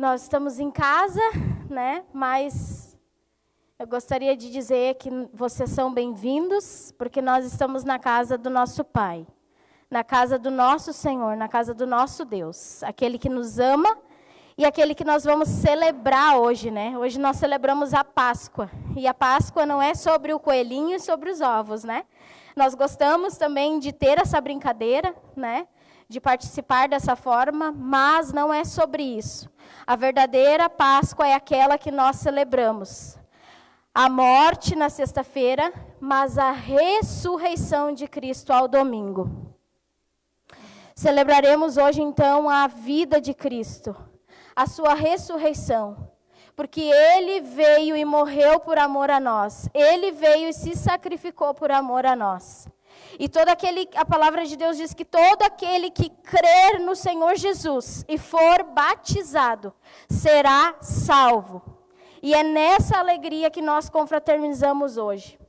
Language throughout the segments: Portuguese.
Nós estamos em casa, né? Mas eu gostaria de dizer que vocês são bem-vindos, porque nós estamos na casa do nosso Pai, na casa do nosso Senhor, na casa do nosso Deus, aquele que nos ama e aquele que nós vamos celebrar hoje, né? Hoje nós celebramos a Páscoa, e a Páscoa não é sobre o coelhinho e sobre os ovos, né? Nós gostamos também de ter essa brincadeira, né? De participar dessa forma, mas não é sobre isso. A verdadeira Páscoa é aquela que nós celebramos. A morte na sexta-feira, mas a ressurreição de Cristo ao domingo. Celebraremos hoje, então, a vida de Cristo, a sua ressurreição, porque Ele veio e morreu por amor a nós. Ele veio e se sacrificou por amor a nós. E a palavra de Deus diz que todo aquele que crer no Senhor Jesus e for batizado, será salvo. E é nessa alegria que nós confraternizamos hoje.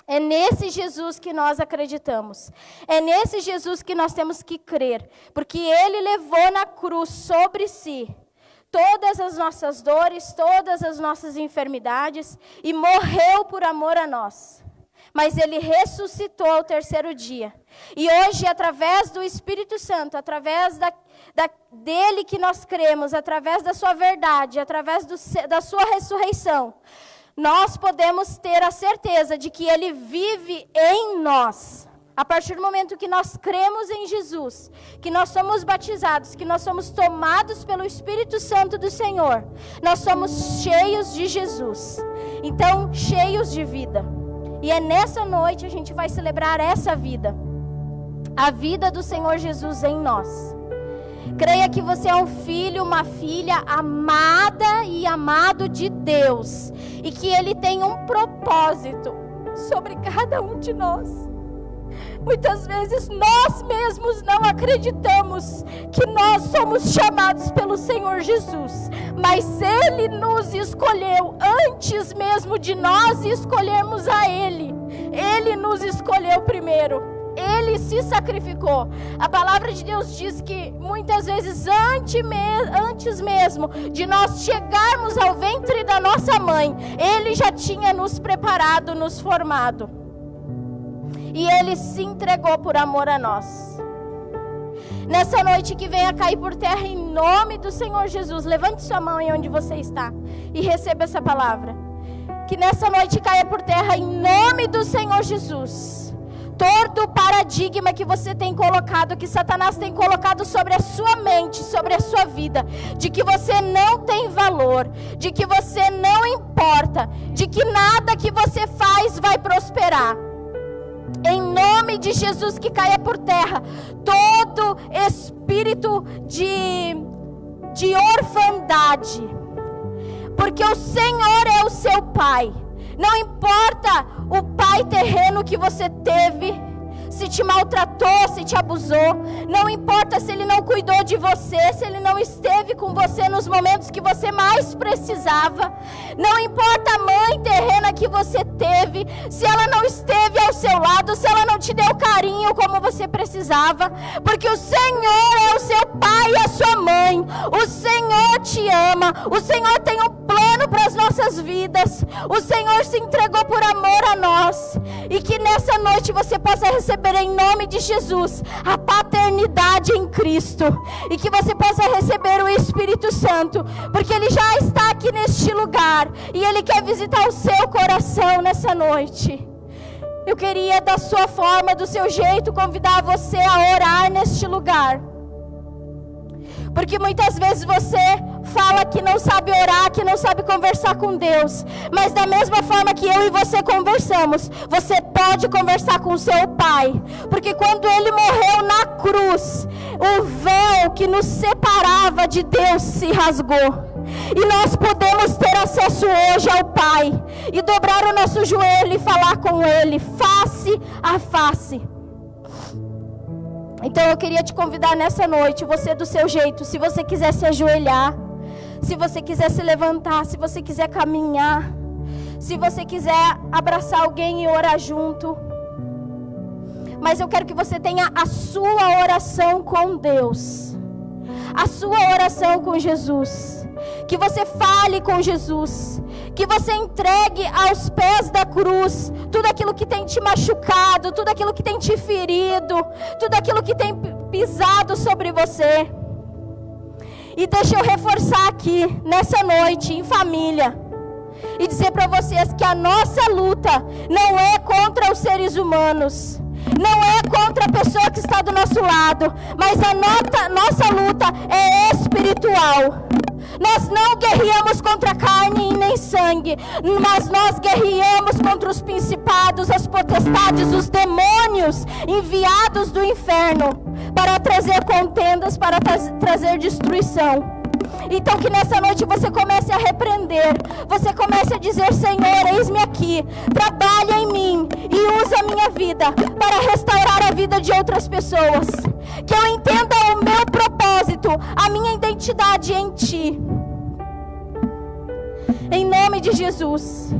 É nesse Jesus que nós acreditamos. É nesse Jesus que nós temos que crer. Porque Ele levou na cruz sobre si todas as nossas dores, todas as nossas enfermidades e morreu por amor a nós. Mas Ele ressuscitou ao terceiro dia. E hoje, através do Espírito Santo, através dele que nós cremos, através da sua verdade, através da sua ressurreição, nós podemos ter a certeza de que Ele vive em nós. A partir do momento que nós cremos em Jesus, que nós somos batizados, que nós somos tomados pelo Espírito Santo do Senhor, nós somos cheios de Jesus. Então, cheios de vida. E é nessa noite a gente vai celebrar essa vida. A vida do Senhor Jesus em nós. Creia que você é um filho, uma filha amada e amado de Deus. E que Ele tem um propósito sobre cada um de nós. Muitas vezes nós mesmos não acreditamos que nós somos chamados pelo Senhor Jesus. Mas Ele nos escolheu antes mesmo de nós escolhermos a Ele. Ele nos escolheu primeiro. Ele se sacrificou. A palavra de Deus diz que muitas vezes antes mesmo de nós chegarmos ao ventre da nossa mãe, Ele já tinha nos preparado, nos formado. E Ele se entregou por amor a nós. Nessa noite que venha cair por terra em nome do Senhor Jesus, levante sua mão aí onde você está e receba essa palavra. Que nessa noite caia por terra em nome do Senhor Jesus. Todo o paradigma que você tem colocado, que Satanás tem colocado sobre a sua mente, sobre a sua vida, de que você não tem valor, de que você não importa, de que nada que você faz vai prosperar. Em nome de Jesus, que caia por terra todo espírito de orfandade, porque o Senhor é o seu Pai. Não importa o pai terreno que você teve, se te maltratou, se te abusou. Não importa se ele não cuidou de você, se ele não esteve com você nos momentos que você mais precisava. Não importa a mãe terrena que você teve, se ela não esteve ao seu lado, se ela não te deu carinho como você precisava. Porque o Senhor é o seu pai e a sua mãe. O Senhor te ama. O Senhor tem um plano para as nossas vidas. O Senhor se entregou por amor a nós. E que nessa noite você possa receber em nome de Jesus a paternidade em Cristo. E que você possa receber o Espírito Santo, porque Ele já está aqui neste lugar. E Ele quer visitar o seu coração nessa noite. Eu queria, da sua forma, do seu jeito, convidar você a orar neste lugar. Porque muitas vezes você fala que não sabe orar, que não sabe conversar com Deus. Mas da mesma forma que eu e você conversamos, você pode conversar com o seu Pai. Porque quando Ele morreu na cruz, o véu que nos separava de Deus se rasgou. E nós podemos ter acesso hoje ao Pai. E dobrar o nosso joelho e falar com Ele, face a face. Então eu queria te convidar nessa noite, você do seu jeito, se você quiser se ajoelhar, se você quiser se levantar, se você quiser caminhar, se você quiser abraçar alguém e orar junto. Mas eu quero que você tenha a sua oração com Deus. a sua oração com Jesus, que você fale com Jesus, que você entregue aos pés da cruz tudo aquilo que tem te machucado, tudo aquilo que tem te ferido, tudo aquilo que tem pisado sobre você. E deixa eu reforçar aqui, nessa noite, em família, e dizer para vocês que a nossa luta não é contra os seres humanos, não é contra a pessoa que está do nosso lado, mas a nossa luta é espiritual. Nós não guerreamos contra carne e nem sangue, mas nós guerreamos contra os principados, as potestades, os demônios enviados do inferno para trazer contendas, para trazer destruição. Então que nessa noite você comece a repreender, você comece a dizer: Senhor, eis-me aqui, trabalha em mim e usa a minha vida para restaurar a vida de outras pessoas. Que eu entenda o meu propósito, a minha identidade em Ti. Em nome de Jesus.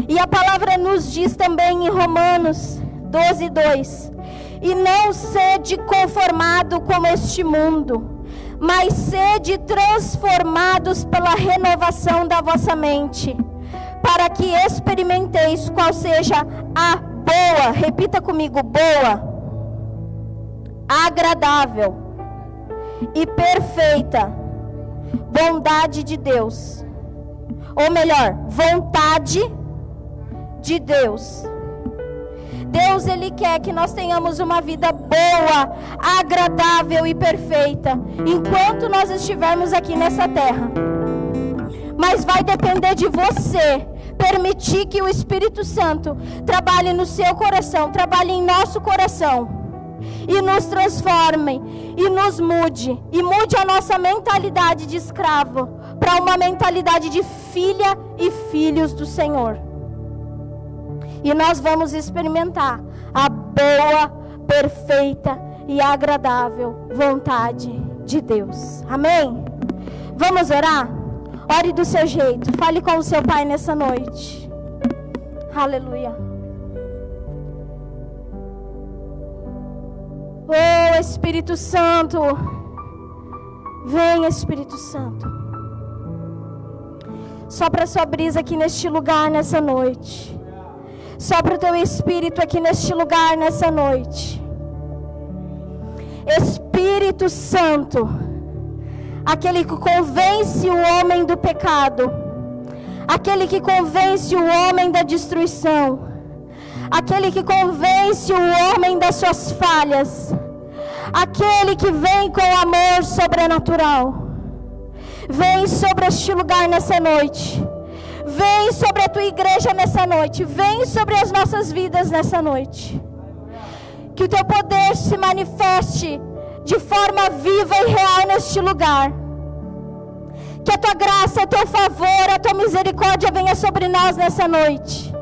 E a palavra nos diz também em Romanos 12:2: e não sede conformado com este mundo, mas sede transformados pela renovação da vossa mente, para que experimenteis qual seja a boa, repita comigo, boa, agradável e perfeita bondade de Deus, ou melhor, vontade de Deus. Deus, Ele quer que nós tenhamos uma vida boa, agradável e perfeita, enquanto nós estivermos aqui nessa terra. Mas vai depender de você permitir que o Espírito Santo trabalhe no seu coração, trabalhe em nosso coração, e nos transforme, e nos mude, e mude a nossa mentalidade de escravo para uma mentalidade de filha e filhos do Senhor. E nós vamos experimentar a boa, perfeita e agradável vontade de Deus. Amém? Vamos orar? Ore do seu jeito. Fale com o seu Pai nessa noite. Aleluia. Oh, Espírito Santo. Vem, Espírito Santo. Sopra a sua brisa aqui neste lugar nessa noite. Sopra o teu Espírito aqui neste lugar nessa noite. Espírito Santo, aquele que convence o homem do pecado, aquele que convence o homem da destruição, aquele que convence o homem das suas falhas, aquele que vem com amor sobrenatural. Vem sobre este lugar nessa noite. Vem sobre a tua igreja nessa noite. Vem sobre as nossas vidas nessa noite. Que o teu poder se manifeste de forma viva e real neste lugar. Que a tua graça, o teu favor, a tua misericórdia venha sobre nós nessa noite.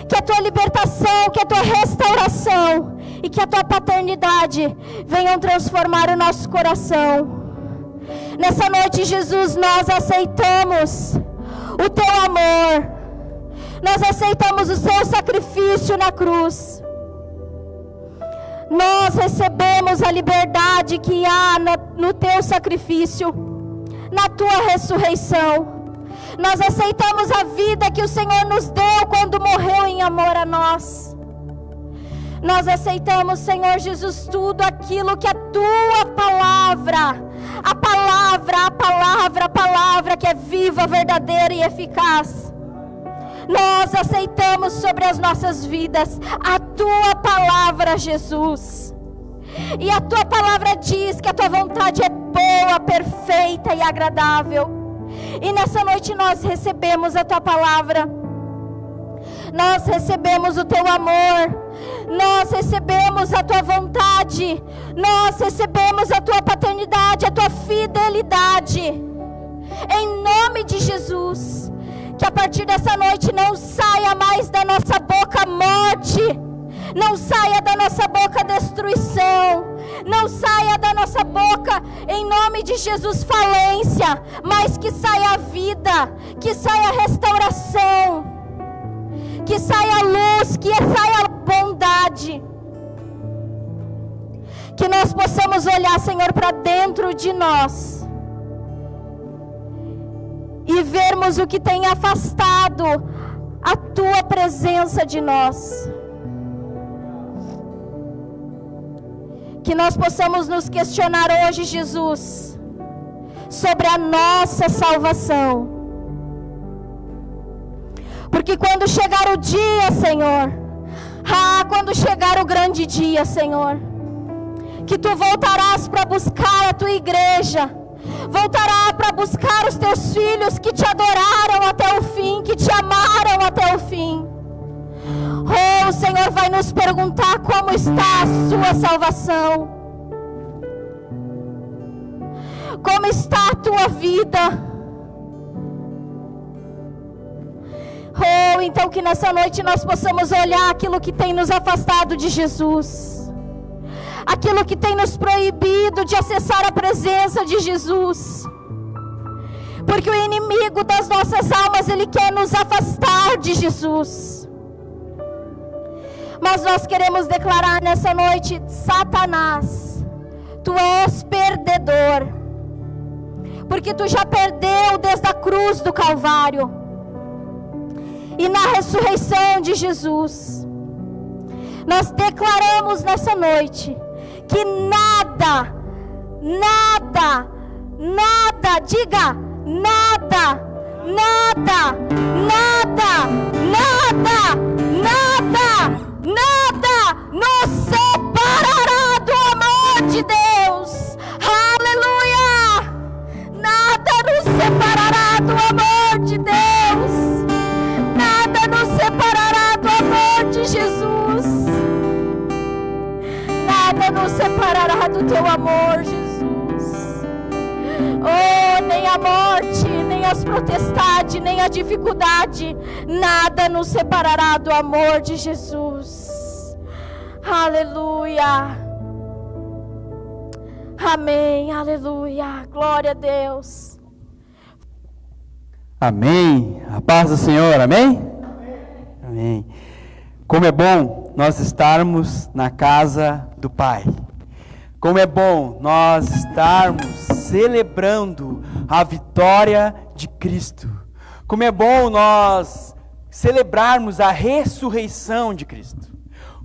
Que a tua libertação, que a tua restauração e que a tua paternidade venham transformar o nosso coração. Nessa noite, Jesus, nós aceitamos o teu amor, nós aceitamos o seu sacrifício na cruz, nós recebemos a liberdade que há no teu sacrifício, na tua ressurreição, nós aceitamos a vida que o Senhor nos deu quando morreu em amor a nós. Nós aceitamos, Senhor Jesus, tudo aquilo que a tua palavra, a palavra que é viva, verdadeira e eficaz, nós aceitamos sobre as nossas vidas a tua palavra, Jesus. E a tua palavra diz que a tua vontade é boa, perfeita e agradável. E nessa noite nós recebemos a tua palavra, nós recebemos o teu amor, nós recebemos a tua vontade, nós recebemos a tua paternidade, a tua fidelidade. Em nome de Jesus, que a partir dessa noite não saia mais da nossa boca morte, não saia da nossa boca destruição, não saia da nossa boca, em nome de Jesus, falência, mas que saia a vida, que saia a restauração, que saia a luz, que saia a bondade. Que nós possamos olhar, Senhor, para dentro de nós e vermos o que tem afastado a Tua presença de nós. Que nós possamos nos questionar hoje, Jesus, sobre a nossa salvação. Porque quando chegar o dia, Senhor, quando chegar o grande dia, Senhor, que Tu voltarás para buscar a Tua igreja, voltará para buscar os Teus filhos que Te adoraram até o fim, que Te amaram até o fim. O Senhor vai nos perguntar como está a sua salvação, como está a tua vida. Então que nessa noite nós possamos olhar aquilo que tem nos afastado de Jesus, aquilo que tem nos proibido de acessar a presença de Jesus, porque o inimigo das nossas almas, ele quer nos afastar de Jesus. Mas nós queremos declarar nessa noite: Satanás, tu és perdedor, porque tu já perdeu desde a cruz do Calvário e na ressurreição de Jesus. Nós declaramos nessa noite que nada, diga nada, nada nos separará do amor de Deus. Aleluia! Nada nos separará do amor de Deus. Nada nos separará do amor de Jesus. Nada nos separará do Teu amor, Jesus. Oh, nem a morte, nem as potestades, nem a dificuldade, nada nos separará do amor de Jesus. Aleluia. Amém, aleluia. Glória a Deus. Amém. A paz do Senhor, amém? Amém. Como é bom nós estarmos na casa do Pai. Como é bom nós estarmos celebrando a vitória de Cristo. Como é bom nós celebrarmos a ressurreição de Cristo.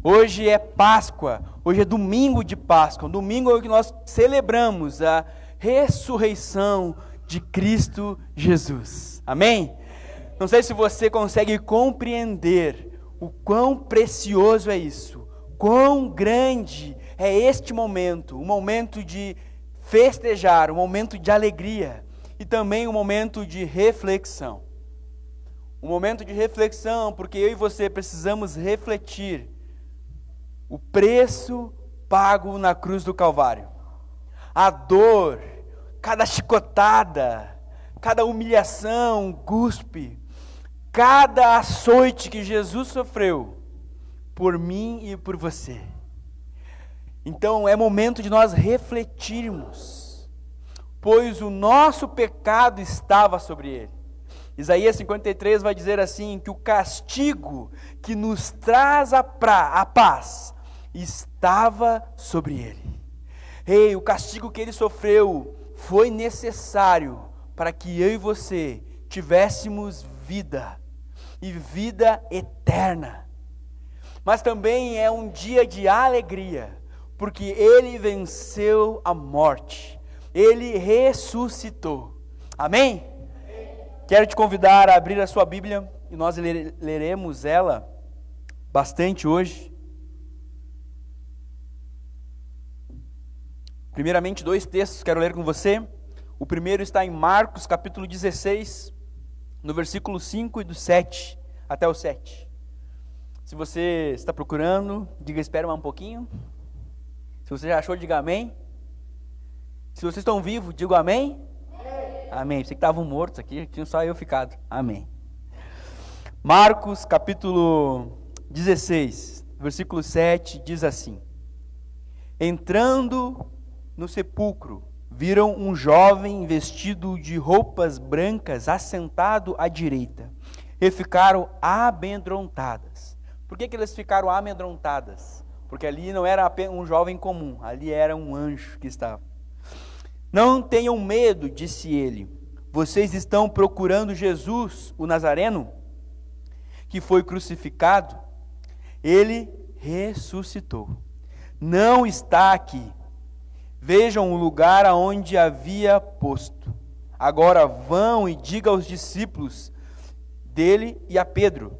Hoje é Páscoa, hoje é domingo de Páscoa. Domingo é o que nós celebramos a ressurreição de Cristo Jesus. Amém? Não sei se você consegue compreender o quão precioso é isso, quão grande é este momento, um momento de festejar, um momento de alegria e também um momento de reflexão. Um momento de reflexão, porque eu e você precisamos refletir o preço pago na cruz do Calvário. A dor, cada chicotada, cada humilhação, cuspe, cada açoite que Jesus sofreu por mim e por você. Então é momento de nós refletirmos, pois o nosso pecado estava sobre ele. Isaías 53 vai dizer assim, que o castigo que nos traz a paz estava sobre ele. O castigo que ele sofreu foi necessário para que eu e você tivéssemos vida, e vida eterna. Mas também é um dia de alegria, porque ele venceu a morte, ele ressuscitou. Amém? Quero te convidar a abrir a sua Bíblia, e nós leremos ela bastante hoje. Primeiramente, 2 textos quero ler com você. O primeiro está em Marcos, capítulo 16, no versículo 5 e do 7 até o 7. Se você está procurando, diga espera um pouquinho. Se você já achou, diga amém. Se vocês estão vivos, diga amém. Amém. Você que estavam mortos aqui, tinha só eu ficado. Amém. Marcos, capítulo 16, versículo 7, diz assim: Entrando no sepulcro, viram um jovem vestido de roupas brancas assentado à direita, e ficaram amedrontadas. Por que eles ficaram amedrontadas? porque ali não era apenas um jovem comum, ali era um anjo que estava. Não tenham medo, disse ele. Vocês estão procurando Jesus, o Nazareno, que foi crucificado? Ele ressuscitou. Não está aqui. Vejam o lugar aonde havia posto. Agora vão e digam aos discípulos dele e a Pedro: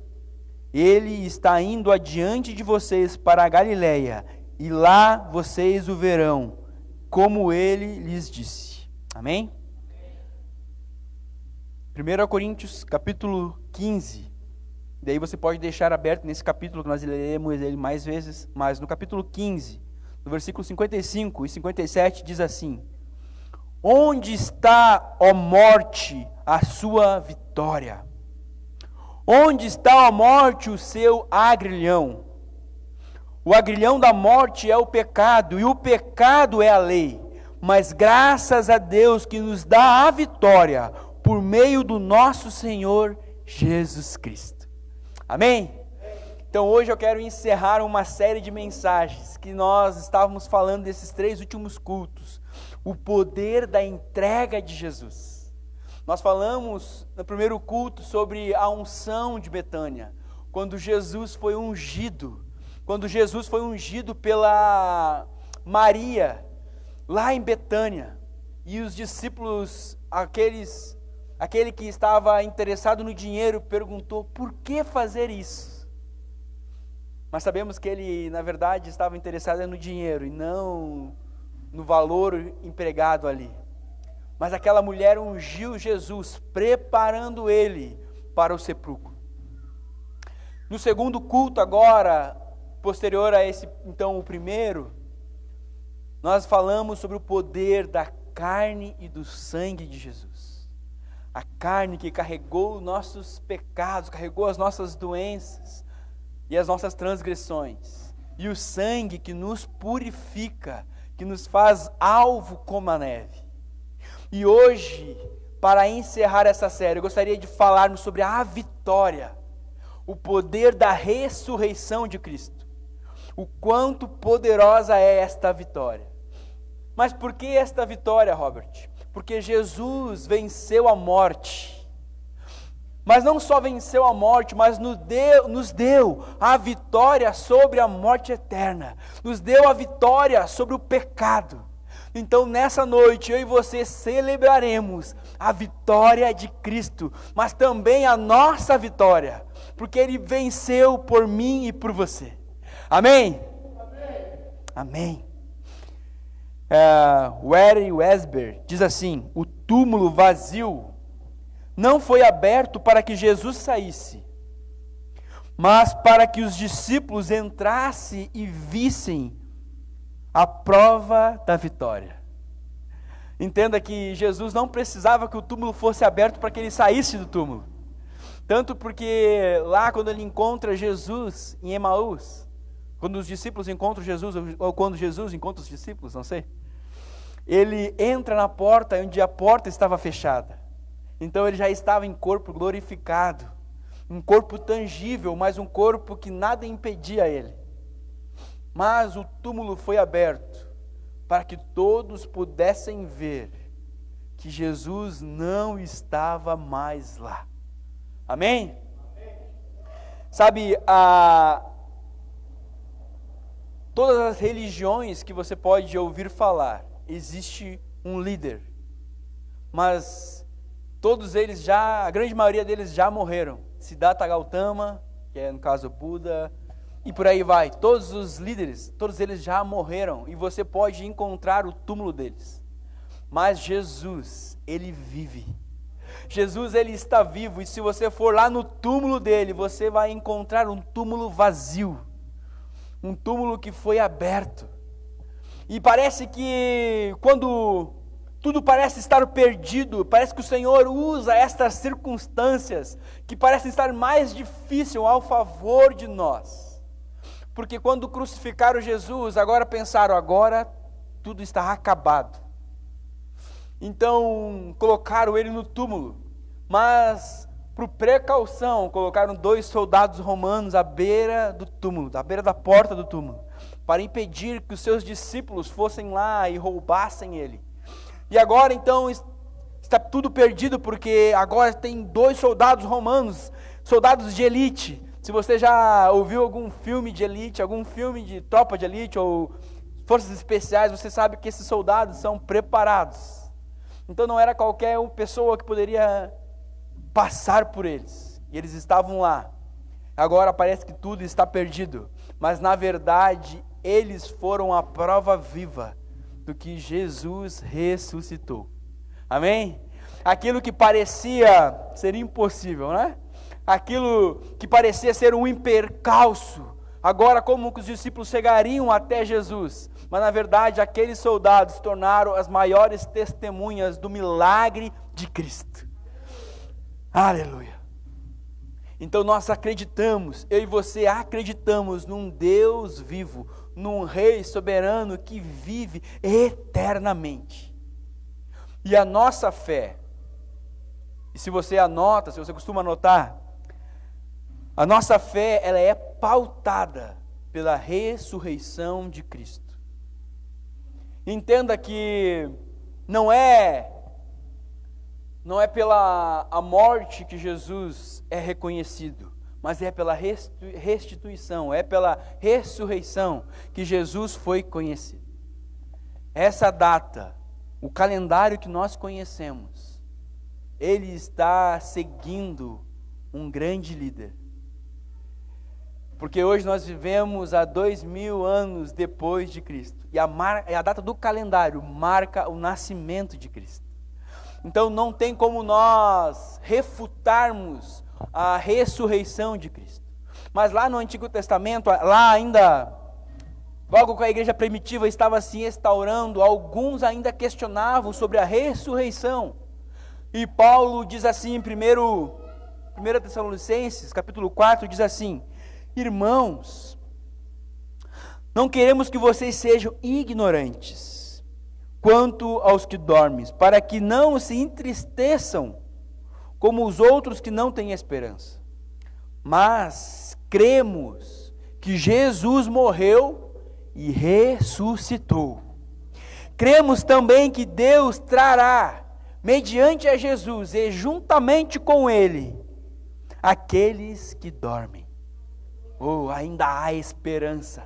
ele está indo adiante de vocês para a Galileia, e lá vocês o verão, como ele lhes disse. Amém? 1 Coríntios capítulo 15. Daí você pode deixar aberto nesse capítulo, que nós leremos ele mais vezes, mas no capítulo 15, no versículo 55 e 57, diz assim: onde está, ó morte, a sua vitória? Onde está, ó morte, o seu agrilhão? O agrilhão da morte é o pecado, e o pecado é a lei. Mas graças a Deus que nos dá a vitória por meio do nosso Senhor Jesus Cristo. Amém? Então hoje eu quero encerrar uma série de mensagens que nós estávamos falando desses 3 últimos cultos. O poder da entrega de Jesus. Nós falamos no primeiro culto sobre a unção de Betânia, quando Jesus foi ungido pela Maria, lá em Betânia, e os discípulos, aquele que estava interessado no dinheiro, perguntou: por que fazer isso? Mas sabemos que ele, na verdade, estava interessado no dinheiro e não no valor empregado ali. Mas aquela mulher ungiu Jesus, preparando ele para o sepulcro. No segundo culto agora, posterior a esse, então, o primeiro, nós falamos sobre o poder da carne e do sangue de Jesus. A carne que carregou nossos pecados, carregou as nossas doenças e as nossas transgressões. E o sangue que nos purifica, que nos faz alvo como a neve. E hoje, para encerrar essa série, eu gostaria de falarmos sobre a vitória, o poder da ressurreição de Cristo. O quanto poderosa é esta vitória. Mas por que esta vitória, Robert? Porque Jesus venceu a morte. Mas não só venceu a morte, mas nos deu a vitória sobre a morte eterna. Nos deu a vitória sobre o pecado. Então nessa noite eu e você celebraremos a vitória de Cristo, mas também a nossa vitória, porque Ele venceu por mim e por você. Amém? Amém. Warren Wiersbe diz assim: o túmulo vazio não foi aberto para que Jesus saísse, mas para que os discípulos entrassem e vissem a prova da vitória. Entenda que Jesus não precisava que o túmulo fosse aberto para que ele saísse do túmulo. Tanto porque lá quando ele encontra Jesus em Emaús, quando os discípulos encontram Jesus, ou quando Jesus encontra os discípulos, não sei, ele entra na porta onde a porta estava fechada. Então ele já estava em corpo glorificado, um corpo tangível, mas um corpo que nada impedia ele. Mas o túmulo foi aberto para que todos pudessem ver que Jesus não estava mais lá. Amém? Sabe, todas as religiões que você pode ouvir falar, existe um líder. Mas todos eles a grande maioria deles já morreram. Siddhartha Gautama, que é no caso Buda, e por aí vai. Todos os líderes, todos eles já morreram e você pode encontrar o túmulo deles. Mas Jesus, Ele vive. Jesus, Ele está vivo, e se você for lá no túmulo dele, você vai encontrar um túmulo vazio. Um túmulo que foi aberto. E parece que quando tudo parece estar perdido, parece que o Senhor usa estas circunstâncias que parecem estar mais difíceis ao favor de nós. Porque quando crucificaram Jesus, agora pensaram, agora tudo está acabado. Então colocaram ele no túmulo, mas por precaução colocaram 2 soldados romanos à beira do túmulo, à beira da porta do túmulo, para impedir que os seus discípulos fossem lá e roubassem ele. E agora então está tudo perdido, porque agora tem 2 soldados romanos, soldados de elite. Se você já ouviu algum filme de elite, algum filme de tropa de elite ou forças especiais, você sabe que esses soldados são preparados. Então não era qualquer pessoa que poderia passar por eles. E eles estavam lá. Agora parece que tudo está perdido, mas na verdade eles foram a prova viva do que Jesus ressuscitou. Amém? Aquilo que parecia ser impossível, né? Aquilo que parecia ser um impercalço, agora como que os discípulos chegariam até Jesus? Mas na verdade aqueles soldados se tornaram as maiores testemunhas do milagre de Cristo. Aleluia! Então nós acreditamos, eu e você acreditamos num Deus vivo, num Rei soberano que vive eternamente. E a nossa fé, e se você anota, se você costuma anotar, a nossa fé, ela é pautada pela ressurreição de Cristo. Entenda que não é pela a morte que Jesus é reconhecido, mas é pela restituição, é pela ressurreição que Jesus foi conhecido. Essa data, o calendário que nós conhecemos, ele está seguindo um grande líder. Porque hoje nós vivemos há 2000 anos depois de Cristo. E a data do calendário marca o nascimento de Cristo. Então não tem como nós refutarmos a ressurreição de Cristo. Mas lá no Antigo Testamento, lá ainda, logo que a igreja primitiva estava se restaurando, alguns ainda questionavam sobre a ressurreição. E Paulo diz assim em 1 Tessalonicenses, capítulo 4, diz assim: irmãos, não queremos que vocês sejam ignorantes quanto aos que dormem, para que não se entristeçam como os outros que não têm esperança. Mas cremos que Jesus morreu e ressuscitou. Cremos também que Deus trará, mediante a Jesus e juntamente com Ele, aqueles que dormem. Oh, ainda há esperança.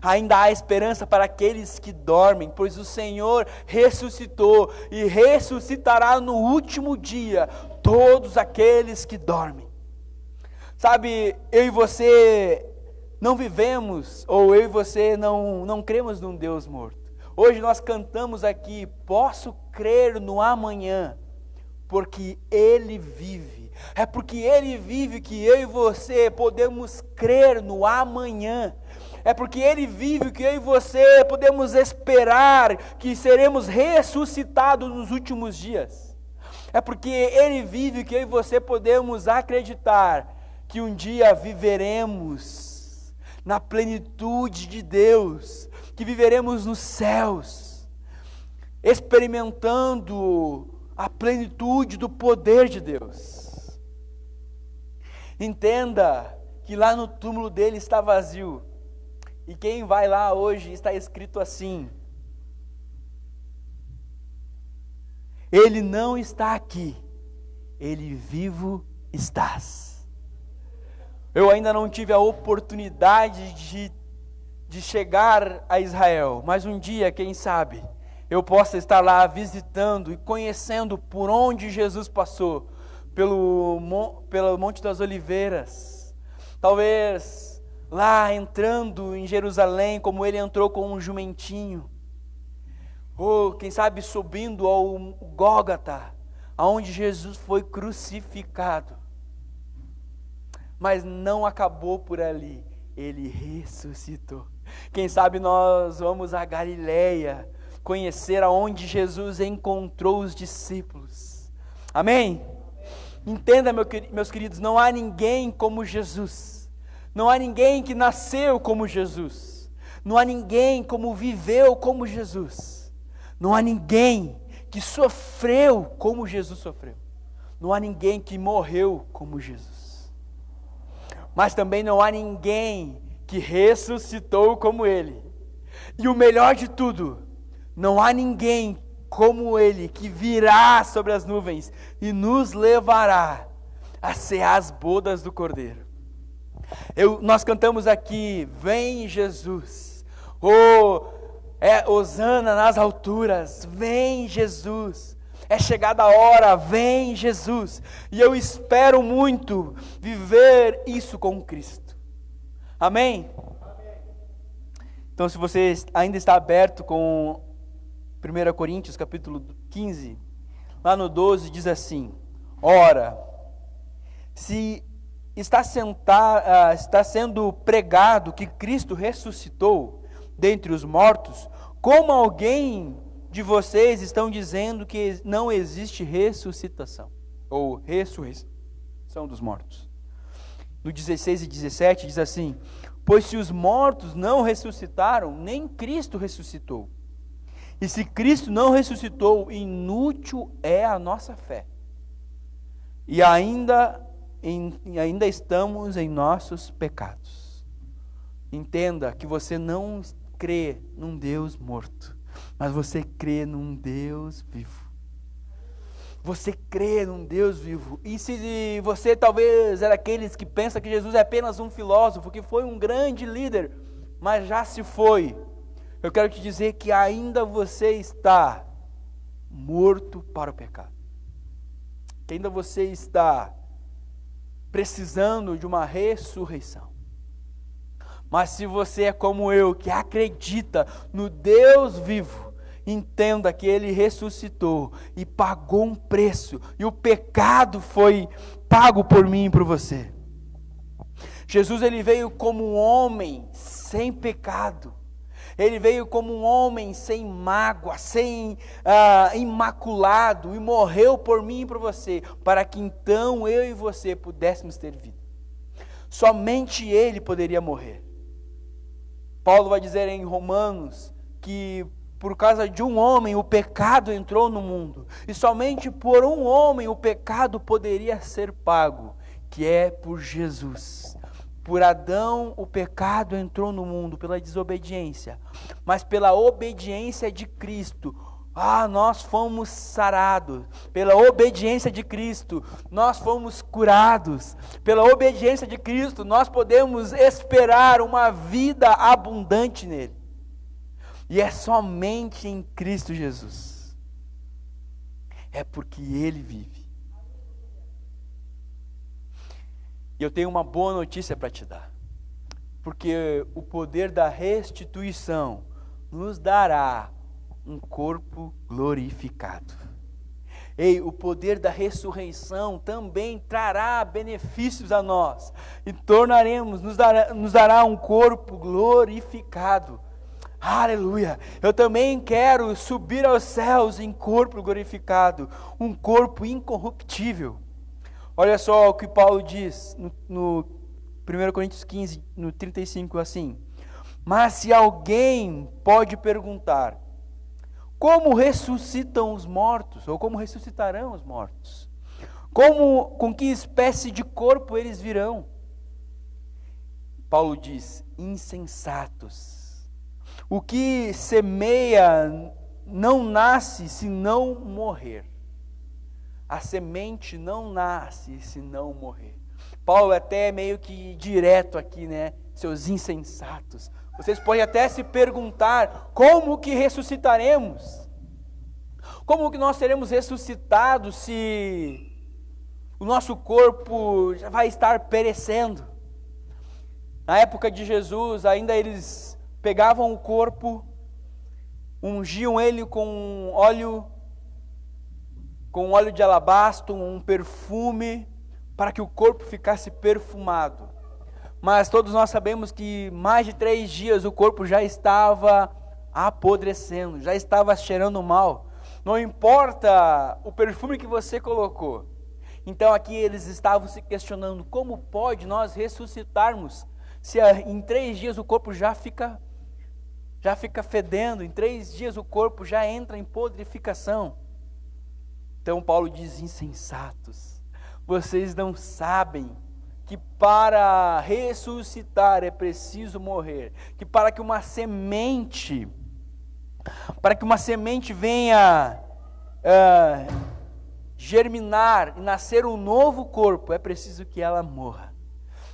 Ainda há esperança para aqueles que dormem, pois o Senhor ressuscitou e ressuscitará no último dia todos aqueles que dormem. Sabe, eu e você não vivemos, ou eu e você não cremos num Deus morto. Hoje nós cantamos aqui, posso crer no amanhã, porque Ele vive. É porque Ele vive que eu e você podemos crer no amanhã. É porque Ele vive que eu e você podemos esperar que seremos ressuscitados nos últimos dias. É porque Ele vive que eu e você podemos acreditar que um dia viveremos na plenitude de Deus, que viveremos nos céus, experimentando a plenitude do poder de Deus. Entenda que lá no túmulo dele está vazio. E quem vai lá hoje está escrito assim: Ele não está aqui, Ele vivo estás. Eu ainda não tive a oportunidade de chegar a Israel, mas um dia, quem sabe, eu possa estar lá visitando e conhecendo por onde Jesus passou, pelo Monte das Oliveiras, talvez lá entrando em Jerusalém, como ele entrou com um jumentinho, ou quem sabe subindo ao Gólgota, aonde Jesus foi crucificado. Mas não acabou por ali, ele ressuscitou. Quem sabe nós vamos a Galileia, conhecer aonde Jesus encontrou os discípulos. Amém? Entenda, meus queridos, não há ninguém como Jesus. Não há ninguém que nasceu como Jesus. Não há ninguém como viveu como Jesus. Não há ninguém que sofreu como Jesus sofreu. Não há ninguém que morreu como Jesus. Mas também não há ninguém que ressuscitou como Ele. E o melhor de tudo, não há ninguém como Ele que virá sobre as nuvens e nos levará a cear as bodas do Cordeiro. Nós cantamos aqui, vem Jesus, hosana nas alturas, vem Jesus. É chegada a hora, vem Jesus. E eu espero muito viver isso com Cristo. Amém? Então, se você ainda está aberto com 1 Coríntios, capítulo 15, lá no 12, diz assim: ora, se está sendo pregado que Cristo ressuscitou dentre os mortos, como alguém de vocês estão dizendo que não existe ressuscitação, ou ressurreição dos mortos. No 16 e 17 diz assim: pois se os mortos não ressuscitaram, nem Cristo ressuscitou. E se Cristo não ressuscitou, inútil é a nossa fé. E ainda estamos em nossos pecados. Entenda que você não crê num Deus morto, mas você crê num Deus vivo. Você crê num Deus vivo. E se você talvez era aqueles que pensa que Jesus é apenas um filósofo, que foi um grande líder, mas já se foi, eu quero te dizer que ainda você está morto para o pecado. Que ainda você está precisando de uma ressurreição. Mas se você é como eu, que acredita no Deus vivo, entenda que Ele ressuscitou e pagou um preço, e o pecado foi pago por mim e por você. Jesus, Ele veio como um homem sem pecado. Ele veio como um homem sem mágoa, imaculado, e morreu por mim e por você, para que então eu e você pudéssemos ter vida. Somente Ele poderia morrer. Paulo vai dizer em Romanos que por causa de um homem o pecado entrou no mundo, e somente por um homem o pecado poderia ser pago, que é por Jesus. Por Adão o pecado entrou no mundo pela desobediência, mas pela obediência de Cristo, nós fomos sarados. Pela obediência de Cristo, nós fomos curados. Pela obediência de Cristo, nós podemos esperar uma vida abundante nele. E é somente em Cristo Jesus. É porque Ele vive. E eu tenho uma boa notícia para te dar. Porque o poder da restituição nos dará um corpo glorificado. O poder da ressurreição também trará benefícios a nós. E nos dará um corpo glorificado. Aleluia! Eu também quero subir aos céus em corpo glorificado. Um corpo incorruptível. Olha só o que Paulo diz no 1 Coríntios 15, no 35, assim: mas se alguém pode perguntar, como ressuscitam os mortos? Ou como ressuscitarão os mortos? Com que espécie de corpo eles virão? Paulo diz, insensatos. O que semeia não nasce se não morrer. A semente não nasce se não morrer. Paulo é até meio que direto aqui, né? Seus insensatos. Vocês podem até se perguntar, como que ressuscitaremos? Como que nós seremos ressuscitados se o nosso corpo já vai estar perecendo? Na época de Jesus, ainda eles pegavam o corpo, ungiam ele com óleo de alabastro, um perfume, para que o corpo ficasse perfumado. Mas todos nós sabemos que mais de 3 dias o corpo já estava apodrecendo, já estava cheirando mal. Não importa o perfume que você colocou. Então aqui eles estavam se questionando, como pode nós ressuscitarmos, se em 3 dias o corpo já fica fedendo, em 3 dias o corpo já entra em podrificação. Então Paulo diz, insensatos, vocês não sabem que para ressuscitar é preciso morrer, que para que uma semente venha germinar e nascer um novo corpo, é preciso que ela morra.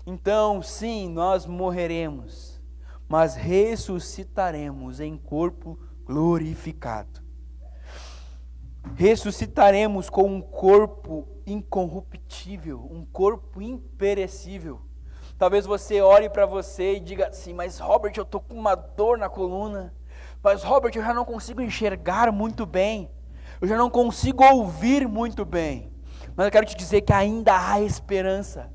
Então, sim, nós morreremos, mas ressuscitaremos em corpo glorificado. Ressuscitaremos com um corpo incorruptível, um corpo imperecível. Talvez você olhe para você e diga assim: mas Robert, eu estou com uma dor na coluna. Mas Robert, eu já não consigo enxergar muito bem. Eu já não consigo ouvir muito bem. Mas eu quero te dizer que ainda há esperança.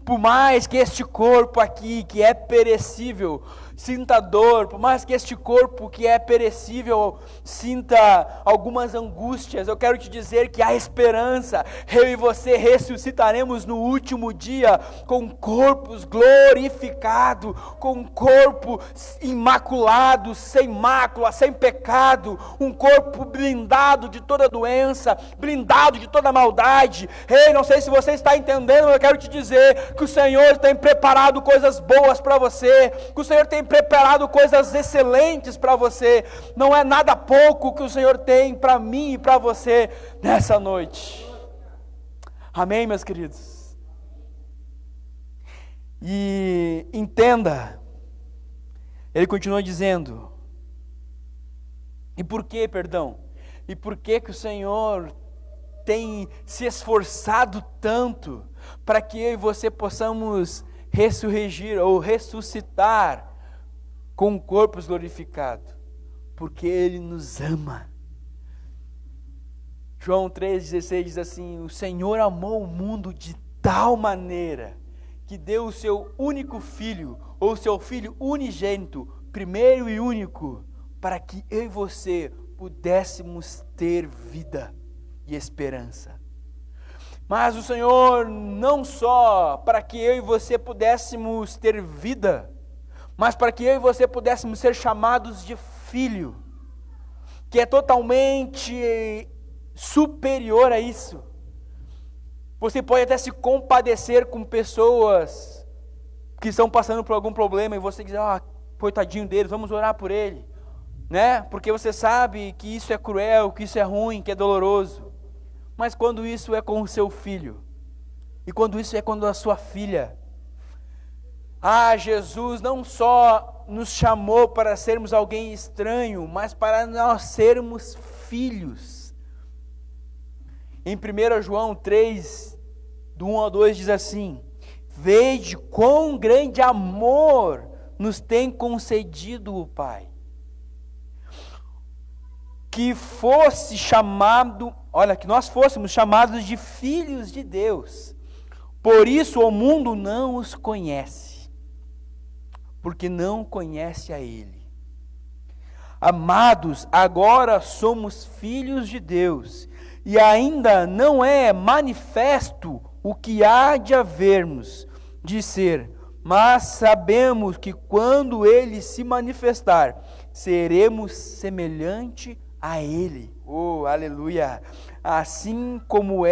Por mais que este corpo aqui, que é perecível, sinta dor, por mais que este corpo que é perecível sinta algumas angústias, eu quero te dizer que há esperança. Eu e você ressuscitaremos no último dia com corpos glorificados, com um corpo imaculado, sem mácula, sem pecado, um corpo blindado de toda doença, blindado de toda maldade. Ei, não sei se você está entendendo, mas eu quero te dizer que o Senhor tem preparado coisas boas para você, que o Senhor tem preparado coisas excelentes para você. Não é nada pouco que o Senhor tem para mim e para você nessa noite. Amém, meus queridos? E entenda, ele continua dizendo, e por que que o Senhor tem se esforçado tanto para que eu e você possamos ressurgir ou ressuscitar com corpos glorificados? Porque Ele nos ama. João 3,16 diz assim: o Senhor amou o mundo de tal maneira que deu o seu único filho, ou seu filho unigênito, primeiro e único, para que eu e você pudéssemos ter vida e esperança. Mas o Senhor não só para que eu e você pudéssemos ter vida, mas para que eu e você pudéssemos ser chamados de filho, que é totalmente superior a isso. Você pode até se compadecer com pessoas que estão passando por algum problema e você diz: coitadinho deles, vamos orar por ele, né? Porque você sabe que isso é cruel, que isso é ruim, que é doloroso. Mas quando isso é com o seu filho, e quando isso é com a sua filha, Jesus não só nos chamou para sermos alguém estranho, mas para nós sermos filhos. Em 1 João 3, do 1 ao 2 diz assim: vede quão grande amor nos tem concedido o Pai, que nós fôssemos chamados de filhos de Deus. Por isso o mundo não os conhece, porque não conhece a Ele. Amados, agora somos filhos de Deus, e ainda não é manifesto o que há de havermos de ser, mas sabemos que quando Ele se manifestar, seremos semelhante a Ele. Oh, aleluia! Assim como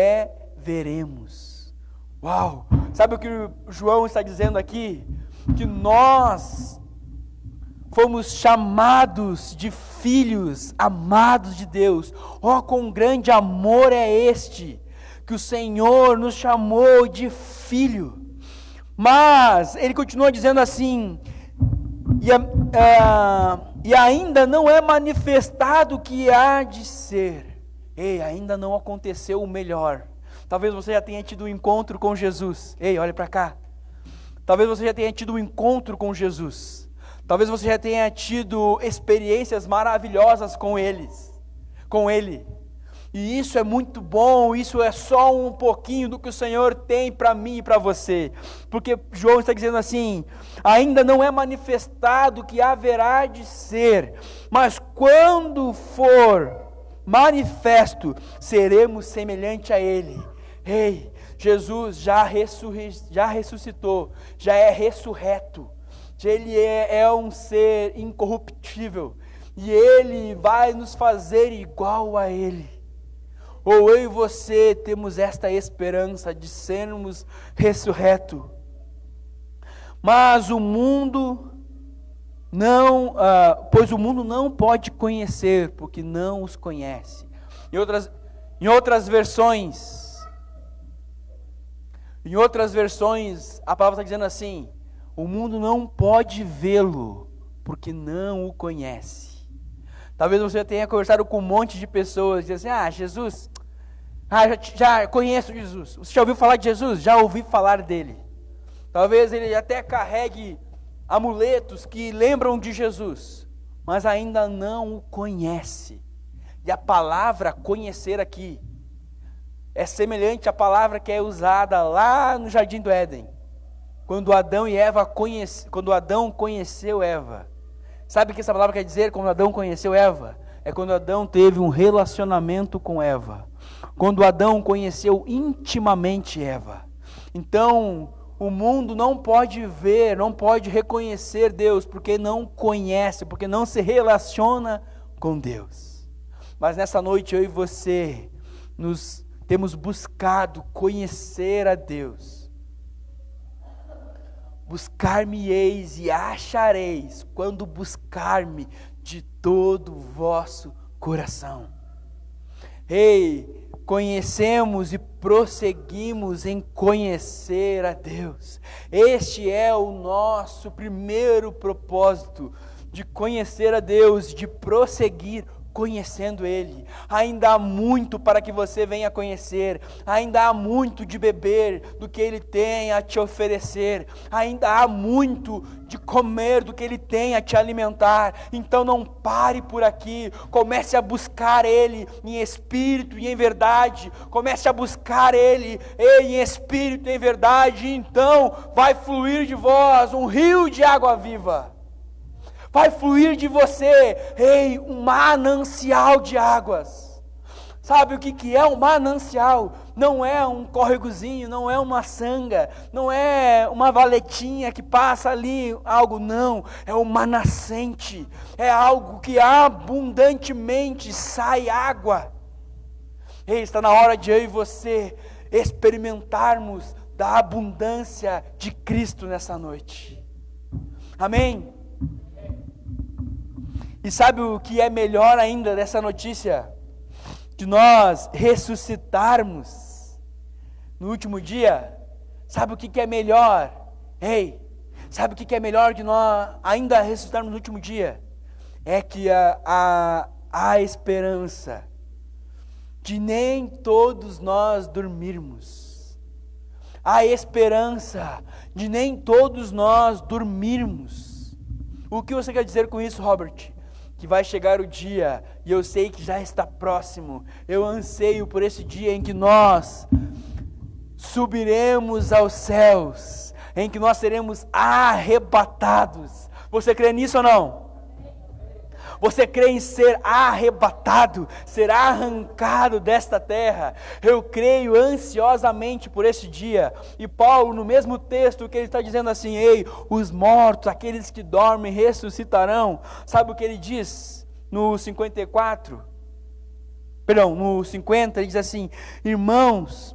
veremos. Uau! Sabe o que o João está dizendo aqui? Que nós fomos chamados de filhos amados de Deus. Oh, quão grande amor é este, que o Senhor nos chamou de filho. Mas ele continua dizendo assim: e ainda não é manifestado o que há de ser. Ei, ainda não aconteceu o melhor. Talvez você já tenha tido um encontro com Jesus. Ei, olha para cá. Talvez você já tenha tido um encontro com Jesus. Talvez você já tenha tido experiências maravilhosas com Ele. E isso é muito bom, isso é só um pouquinho do que o Senhor tem para mim e para você. Porque João está dizendo assim: ainda não é manifestado o que haverá de ser, mas quando for manifesto, seremos semelhante a Ele. Ei, Jesus já ressuscitou, já é ressurreto. Ele é um ser incorruptível, e Ele vai nos fazer igual a Ele. Ou eu e você temos esta esperança de sermos ressurretos. Mas o mundo não, pois o mundo não pode conhecer, porque não os conhece. Em outras versões, a palavra está dizendo assim: o mundo não pode vê-lo, porque não o conhece. Talvez você tenha conversado com um monte de pessoas, dizendo assim: Jesus, já conheço Jesus. Você já ouviu falar de Jesus? Já ouvi falar dele. Talvez ele até carregue amuletos que lembram de Jesus, mas ainda não o conhece. E a palavra conhecer aqui é semelhante à palavra que é usada lá no Jardim do Éden, quando Adão conheceu Eva. Sabe o que essa palavra quer dizer? Quando Adão conheceu Eva, é quando Adão teve um relacionamento com Eva, quando Adão conheceu intimamente Eva. Então, o mundo não pode ver, não pode reconhecer Deus, porque não conhece, porque não se relaciona com Deus. Mas nessa noite eu e você temos buscado conhecer a Deus. Buscar-me-eis e achareis, quando buscar-me de todo o vosso coração. Conhecemos e prosseguimos em conhecer a Deus. Este é o nosso primeiro propósito, de conhecer a Deus, de prosseguir conhecendo Ele. Ainda há muito para que você venha conhecer, ainda há muito de beber do que Ele tem a te oferecer, ainda há muito de comer do que Ele tem a te alimentar. Então não pare por aqui, comece a buscar Ele em espírito e em verdade, comece a buscar Ele em espírito e em verdade, e então vai fluir de vós um rio de água viva. Vai fluir de você, um manancial de águas. Sabe o que é um manancial? Não é um córregozinho, não é uma sanga, não é uma valetinha que passa ali, algo, não. É uma nascente, é algo que abundantemente sai água. Está na hora de eu e você experimentarmos da abundância de Cristo nessa noite. Amém? E sabe o que é melhor ainda dessa notícia? De nós ressuscitarmos no último dia. Sabe o que é melhor? Sabe o que é melhor de nós ainda ressuscitarmos no último dia? É que há esperança de nem todos nós dormirmos. Há esperança de nem todos nós dormirmos. O que você quer dizer com isso, Robert? Que vai chegar o dia, e eu sei que já está próximo, eu anseio por esse dia em que nós subiremos aos céus, em que nós seremos arrebatados. Você crê nisso ou não? Você crê em ser arrebatado, ser arrancado desta terra? Eu creio ansiosamente por esse dia. E Paulo, no mesmo texto que ele está dizendo assim: os mortos, aqueles que dormem, ressuscitarão. Sabe o que ele diz no 54? No 50, ele diz assim: irmãos,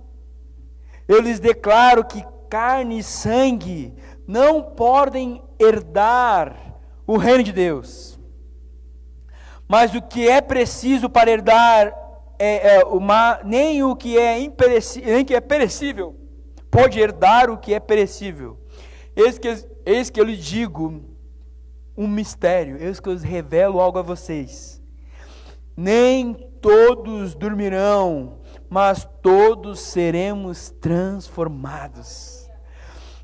eu lhes declaro que carne e sangue não podem herdar o reino de Deus. Mas o que é preciso para herdar nem o que é imperecível, nem que é perecível pode herdar o que é perecível. Eis que eu lhe digo um mistério, eis que eu revelo algo a vocês. Nem todos dormirão, mas todos seremos transformados,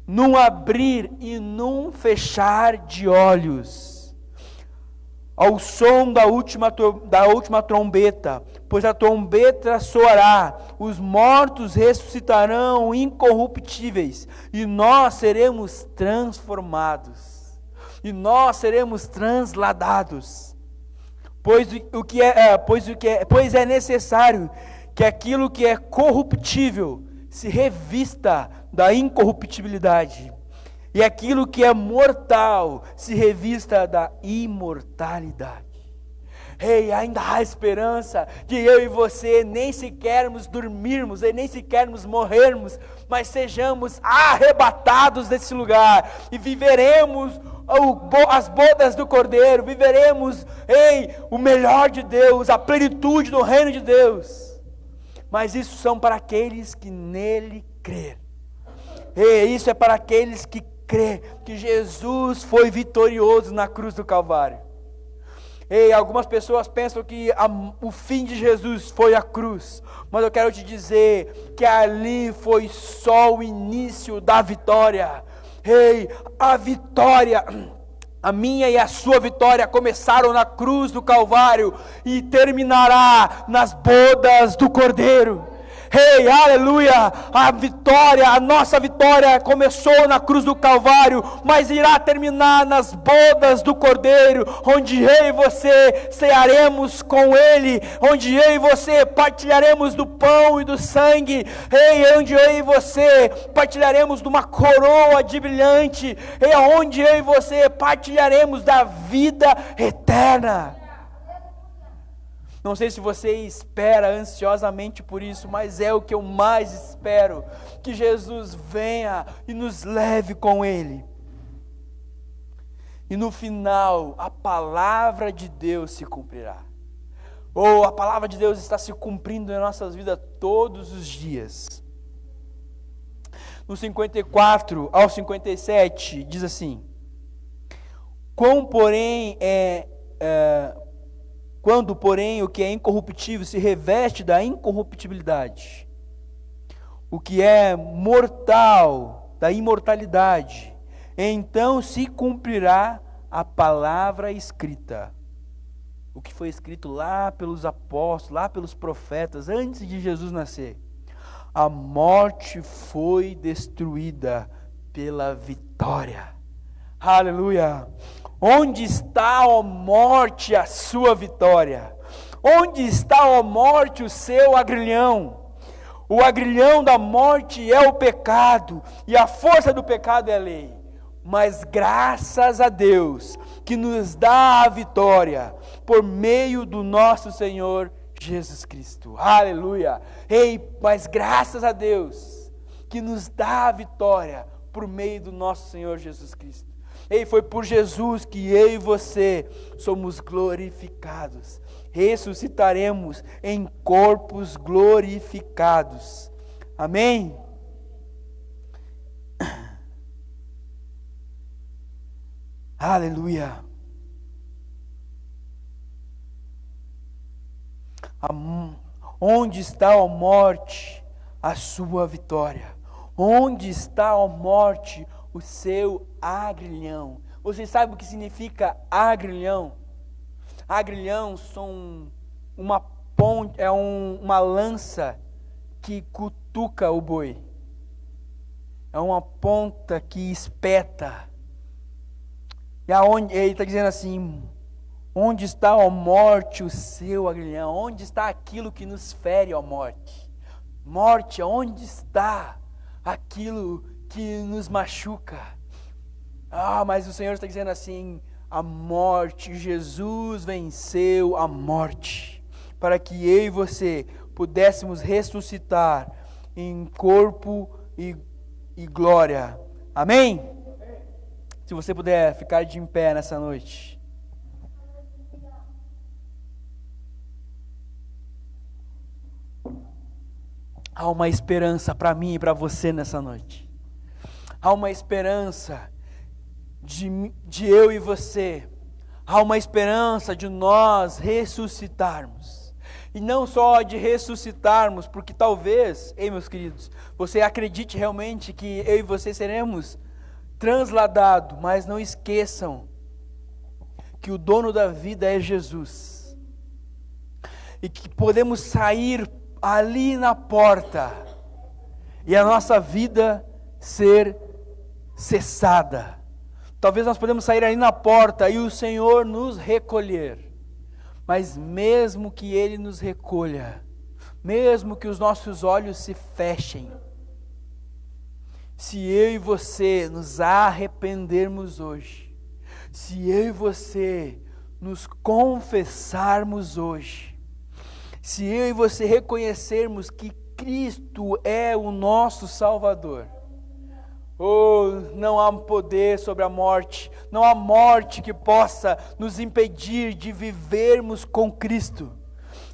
num abrir e num fechar de olhos, ao som da última trombeta, pois a trombeta soará, os mortos ressuscitarão incorruptíveis, e nós seremos transformados, e nós seremos transladados, pois é necessário que aquilo que é corruptível se revista da incorruptibilidade, e aquilo que é mortal se revista da imortalidade. Ainda há esperança de eu e você nem sequer dormirmos, e nem sequer morrermos, mas sejamos arrebatados desse lugar e viveremos as bodas do Cordeiro, viveremos o melhor de Deus, a plenitude do reino de Deus. Mas isso são para aqueles que nele crer. Isso é para aqueles que crê que Jesus foi vitorioso na cruz do Calvário. Algumas pessoas pensam que o fim de Jesus foi a cruz, mas eu quero te dizer que ali foi só o início da vitória. A vitória, a minha e a sua vitória começaram na cruz do Calvário e terminará nas bodas do Cordeiro. Aleluia, a vitória, a nossa vitória começou na cruz do Calvário, mas irá terminar nas bodas do Cordeiro, onde eu e você cearemos com Ele, onde eu e você partilharemos do pão e do sangue, onde eu e você partilharemos de uma coroa de brilhante, onde eu e você partilharemos da vida eterna. Não sei se você espera ansiosamente por isso, mas é o que eu mais espero, que Jesus venha e nos leve com Ele. E no final, a palavra de Deus se cumprirá. A palavra de Deus está se cumprindo em nossas vidas todos os dias. No 54 ao 57, diz assim: Quando, porém, o que é incorruptível se reveste da incorruptibilidade, o que é mortal da imortalidade, então se cumprirá a palavra escrita. O que foi escrito lá pelos apóstolos, lá pelos profetas, antes de Jesus nascer. A morte foi destruída pela vitória. Aleluia! Onde está, ó morte, a sua vitória? Onde está, ó morte, o seu agrilhão? O agrilhão da morte é o pecado, e a força do pecado é a lei. Mas graças a Deus, que nos dá a vitória, por meio do nosso Senhor Jesus Cristo. Aleluia! Mas graças a Deus, que nos dá a vitória, por meio do nosso Senhor Jesus Cristo. Foi por Jesus que eu e você somos glorificados. Ressuscitaremos em corpos glorificados. Amém? Aleluia. Onde está, ó morte, a sua vitória? Onde está, ó morte, o seu agrilhão? Você sabe o que significa agrilhão? Agrilhão são uma ponte, uma lança que cutuca o boi. É uma ponta que espeta. E aonde ele está dizendo assim: onde está, ó morte, o seu agrilhão? Onde está aquilo que nos fere, ó morte? Morte, onde está aquilo que nos machuca? Mas o Senhor está dizendo assim: a morte, Jesus venceu a morte, para que eu e você pudéssemos ressuscitar em corpo e glória. Amém? Se você puder ficar de em pé nessa noite. Há uma esperança para mim e para você nessa noite. Há uma esperança de eu e você. Há uma esperança de nós ressuscitarmos. E não só de ressuscitarmos, porque talvez, meus queridos, você acredite realmente que eu e você seremos transladados, mas não esqueçam que o dono da vida é Jesus. E que podemos sair ali na porta e a nossa vida ser cessada. Talvez nós podemos sair ali na porta e o Senhor nos recolher. Mas mesmo que Ele nos recolha, mesmo que os nossos olhos se fechem, se eu e você nos arrependermos hoje, se eu e você nos confessarmos hoje, se eu e você reconhecermos que Cristo é o nosso Salvador. Oh, não há poder sobre a morte, não há morte que possa nos impedir de vivermos com Cristo.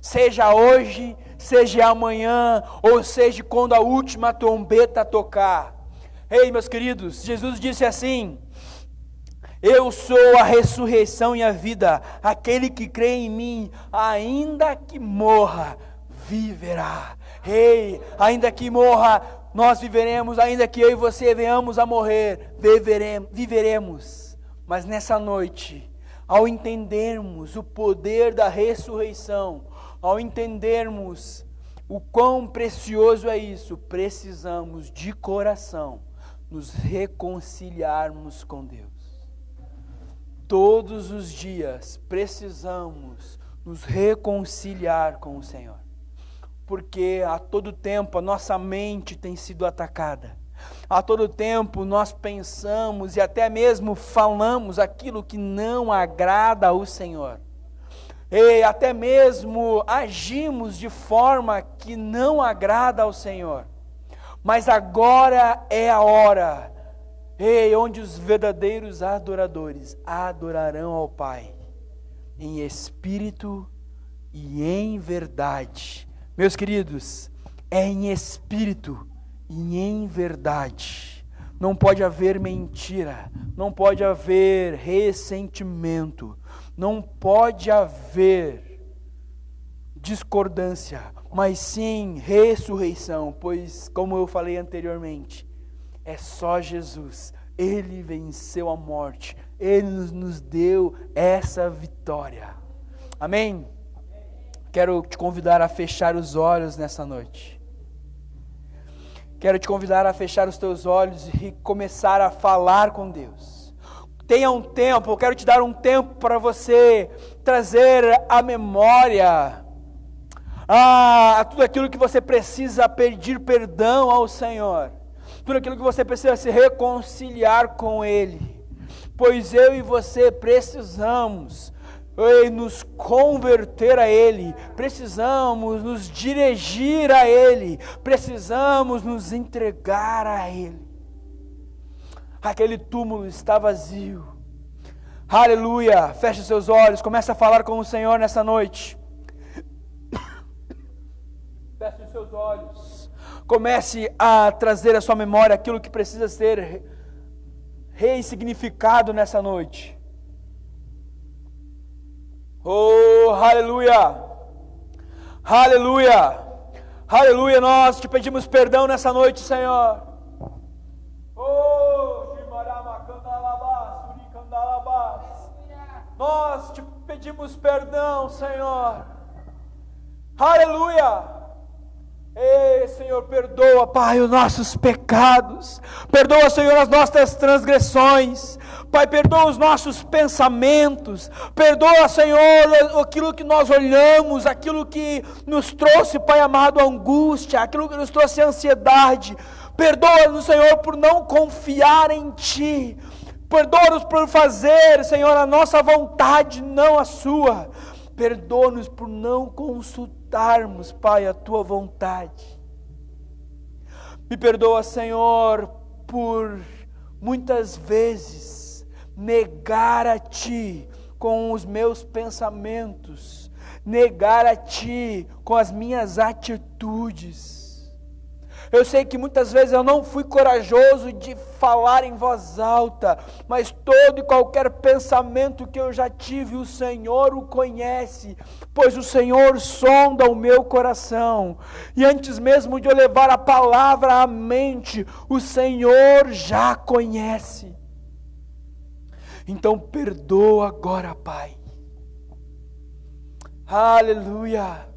Seja hoje, seja amanhã, ou seja quando a última trombeta tocar. Ei, meus queridos, Jesus disse assim: eu sou a ressurreição e a vida, aquele que crê em mim, ainda que morra, viverá. Ei, ainda que morra, nós viveremos, ainda que eu e você venhamos a morrer, viveremos. Mas nessa noite, ao entendermos o poder da ressurreição, ao entendermos o quão precioso é isso, precisamos de coração nos reconciliarmos com Deus. Todos os dias precisamos nos reconciliar com o Senhor, porque a todo tempo a nossa mente tem sido atacada, a todo tempo nós pensamos e até mesmo falamos aquilo que não agrada ao Senhor, e até mesmo agimos de forma que não agrada ao Senhor. Mas agora é a hora, onde os verdadeiros adoradores adorarão ao Pai, em espírito e em verdade. Meus queridos, é em espírito e em verdade. Não pode haver mentira, não pode haver ressentimento, não pode haver discordância, mas sim ressurreição, pois, como eu falei anteriormente, é só Jesus, Ele venceu a morte, Ele nos deu essa vitória. Amém? Quero te convidar a fechar os olhos nessa noite. Quero te convidar a fechar os teus olhos e começar a falar com Deus. Tenha um tempo, eu quero te dar um tempo para você trazer à memória tudo aquilo que você precisa pedir perdão ao Senhor. Tudo aquilo que você precisa se reconciliar com Ele. Pois eu e você precisamos nos converter a Ele, precisamos nos dirigir a Ele, precisamos nos entregar a Ele. Aquele túmulo está vazio. Aleluia! Feche seus olhos, comece a falar com o Senhor nessa noite. Feche os seus olhos, comece a trazer à sua memória aquilo que precisa ser ressignificado nessa noite. Oh, aleluia! Aleluia! Aleluia! Nós te pedimos perdão nessa noite, Senhor. Oh, nós te pedimos perdão, Senhor. Aleluia! Ei, Senhor, perdoa, Pai, os nossos pecados. Perdoa, Senhor, as nossas transgressões. Pai, perdoa os nossos pensamentos. Perdoa, Senhor, aquilo que nós olhamos, aquilo que nos trouxe, Pai amado, angústia, aquilo que nos trouxe ansiedade. Perdoa-nos, Senhor, por não confiar em Ti. Perdoa-nos por fazer, Senhor, a nossa vontade, não a Sua. Perdoa-nos por não consultarmos, Pai, a Tua vontade. Me perdoa, Senhor, por muitas vezes negar a Ti com os meus pensamentos, negar a Ti com as minhas atitudes. Eu sei que muitas vezes eu não fui corajoso de falar em voz alta, mas todo e qualquer pensamento que eu já tive, o Senhor o conhece, pois o Senhor sonda o meu coração, e antes mesmo de eu levar a palavra à mente, o Senhor já conhece. Então perdoa agora, Pai. Aleluia.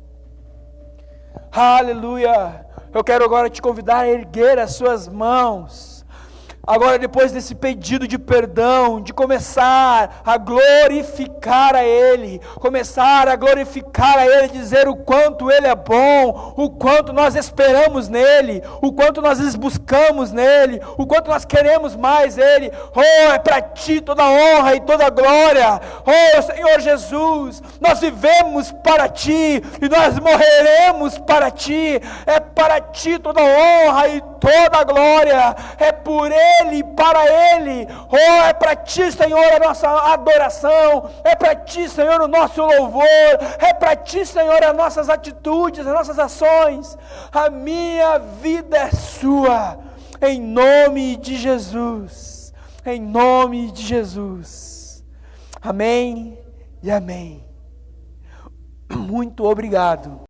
Aleluia. Eu quero agora te convidar a erguer as suas mãos. Agora, depois desse pedido de perdão, de começar a glorificar a Ele, dizer o quanto Ele é bom, o quanto nós esperamos nele, o quanto nós buscamos nele, o quanto nós queremos mais Ele. Oh, é para Ti toda honra e toda glória. Oh, Senhor Jesus, nós vivemos para Ti e nós morreremos para Ti. É para Ti toda honra e toda glória. É por Ele e para Ele. Oh, é para Ti, Senhor, a nossa adoração. É para Ti, Senhor, o nosso louvor. É para Ti, Senhor, as nossas atitudes, as nossas ações. A minha vida é Sua. Em nome de Jesus. Em nome de Jesus. Amém e amém. Muito obrigado.